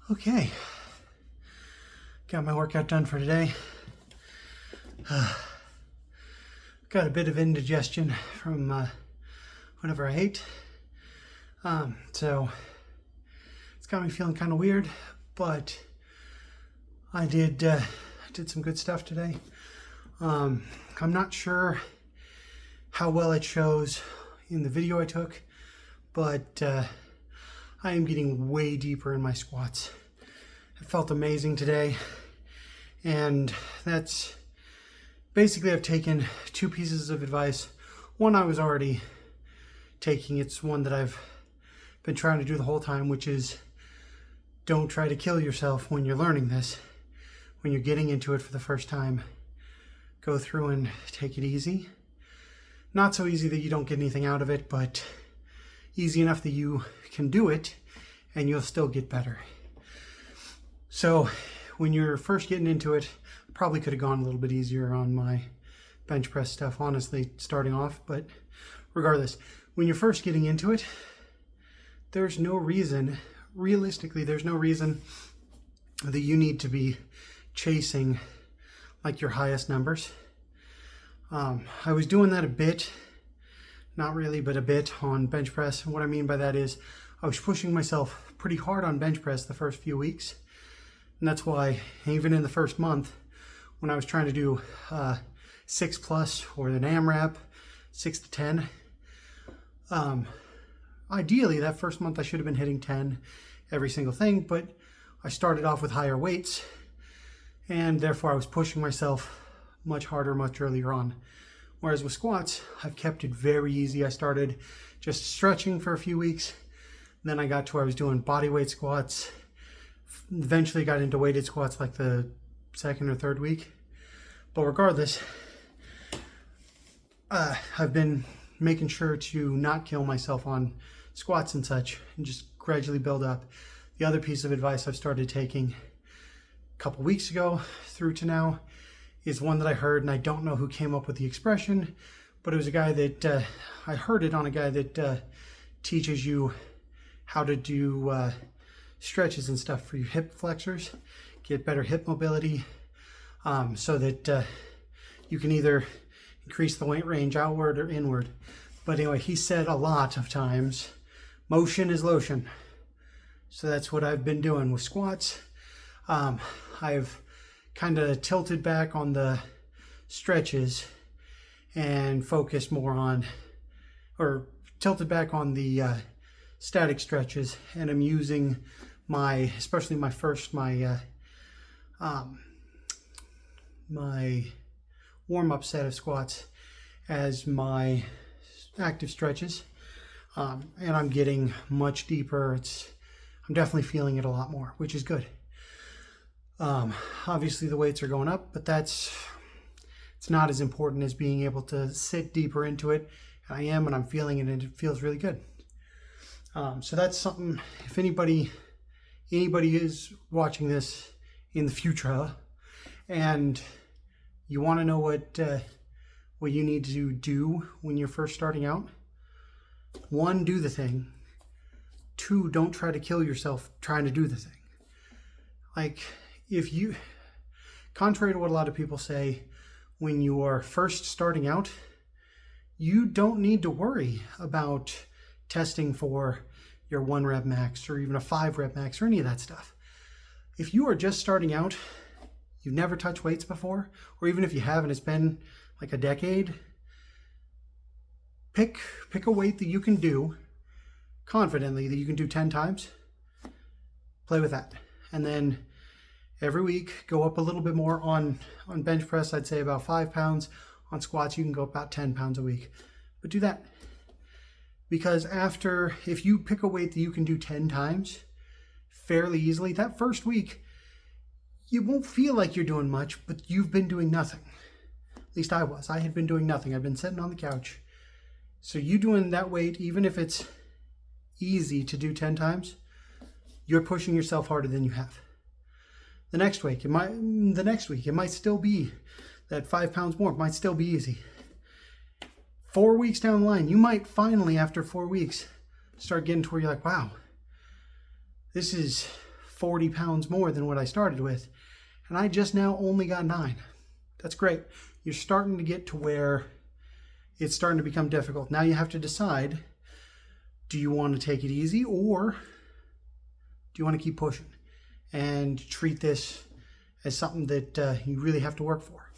Okay, got my workout done for today. Got a bit of indigestion from whatever I ate. So it's got me feeling kind of weird, but I did some good stuff today. I'm not sure how well it shows in the video I took, but I am getting way deeper in my squats. It felt amazing today, and that's basically, I've taken two pieces of advice. One I was already taking, it's one that I've been trying to do the whole time, which is don't try to kill yourself when you're learning this. When you're getting into it for the first time, go through and take it easy. Not so easy that you don't get anything out of it, but easy enough that you can do it and you'll still get better. So when you're first getting into it, probably could have gone a little bit easier on my bench press stuff, honestly, starting off. But regardless, when you're first getting into it, there's no reason, realistically, there's no reason that you need to be chasing like your highest numbers. I was doing that a bit, not really, but a bit on bench press. And what I mean by that is I was pushing myself pretty hard on bench press the first few weeks. And that's why even in the first month, when I was trying to do 6+ or an AMRAP, 6 to 10, ideally that first month I should have been hitting 10 every single thing, but I started off with higher weights, and therefore I was pushing myself much harder, much earlier on. Whereas with squats, I've kept it very easy. I started just stretching for a few weeks. Then I got to where I was doing body weight squats. Eventually got into weighted squats like the second or third week. But regardless, I've been making sure to not kill myself on squats and such, and just gradually build up. The other piece of advice I've started taking a couple weeks ago through to now is one that I heard, and I don't know who came up with the expression, but it was a guy that, I heard it on a guy that teaches you how to do stretches and stuff for your hip flexors, get better hip mobility, so that you can either increase the weight range outward or inward. But anyway, he said a lot of times, motion is lotion. So that's what I've been doing with squats. I've kind of tilted back on the stretches and focused more on, or tilted back on the static stretches, and I'm using my, especially my warm-up set of squats as my active stretches, and I'm getting much deeper. I'm definitely feeling it a lot more, which is good. Obviously the weights are going up, but it's not as important as being able to sit deeper into it. I am, and I'm feeling it, and it feels really good. So that's something, if anybody is watching this in the future and you want to know what you need to do when you're first starting out, 1, do the thing. 2, don't try to kill yourself trying to do the thing. Like, if you, contrary to what a lot of people say, when you are first starting out, you don't need to worry about testing for your 1 rep max or even a 5 rep max or any of that stuff. If you are just starting out, you've never touched weights before, or even if you have and it's been like a decade, pick a weight that you can do confidently, that you can do 10 times, play with that. And then every week, go up a little bit more on bench press. I'd say about 5 pounds. On squats, you can go about 10 pounds a week. But do that. Because if you pick a weight that you can do 10 times fairly easily, that first week, you won't feel like you're doing much, but you've been doing nothing. At least I was. I had been doing nothing. I'd been sitting on the couch. So you doing that weight, even if it's easy to do 10 times, you're pushing yourself harder than you have. The next week, it might still be that 5 pounds more. It might still be easy. 4 weeks down the line, you might finally, after 4 weeks, start getting to where you're like, wow, this is 40 pounds more than what I started with. And I just now only got 9. That's great. You're starting to get to where it's starting to become difficult. Now you have to decide, do you want to take it easy or do you want to keep pushing and treat this as something that you really have to work for?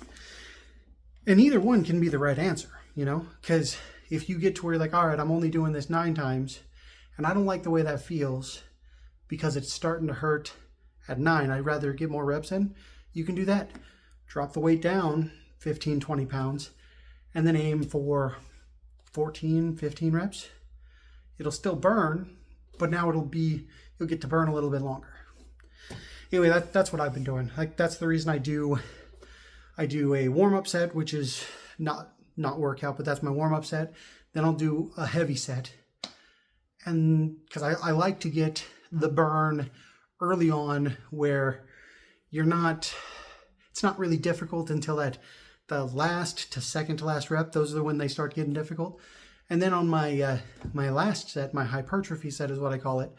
And either one can be the right answer, you know, because if you get to where you're like, all right, I'm only doing this 9 times and I don't like the way that feels because it's starting to hurt at 9, I'd rather get more reps in, you can do that. Drop the weight down 15, 20 pounds and then aim for 14, 15 reps. It'll still burn, but now you'll get to burn a little bit longer. Anyway, that's what I've been doing. Like, that's the reason I do a warm-up set, which is not workout, but that's my warm-up set. Then I'll do a heavy set. And because I like to get the burn early on where it's not really difficult until the last to second to last rep. Those are when they start getting difficult. And then on my last set, my hypertrophy set is what I call it,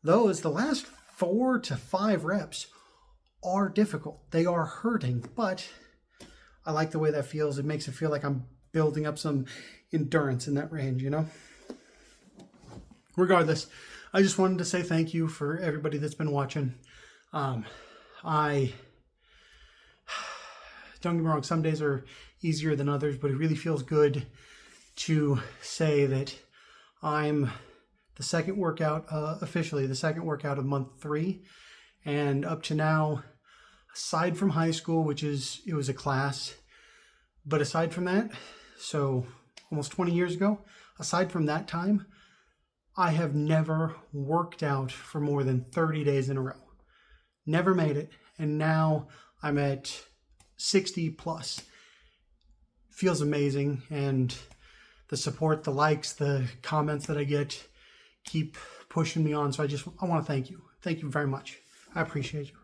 the last 4 to 5 reps are difficult. They are hurting, but I like the way that feels. It makes it feel like I'm building up some endurance in that range, you know? Regardless, I just wanted to say thank you for everybody that's been watching. Don't get me wrong, some days are easier than others, but it really feels good to say that I'm the second workout, officially the second workout of month 3. And up to now, aside from high school, it was a class, but aside from that, so almost 20 years ago, aside from that time, I have never worked out for more than 30 days in a row. Never made it. And now I'm at 60 plus. Feels amazing. And the support, the likes, the comments that I get keep pushing me on. So I want to thank you. Thank you very much. I appreciate you.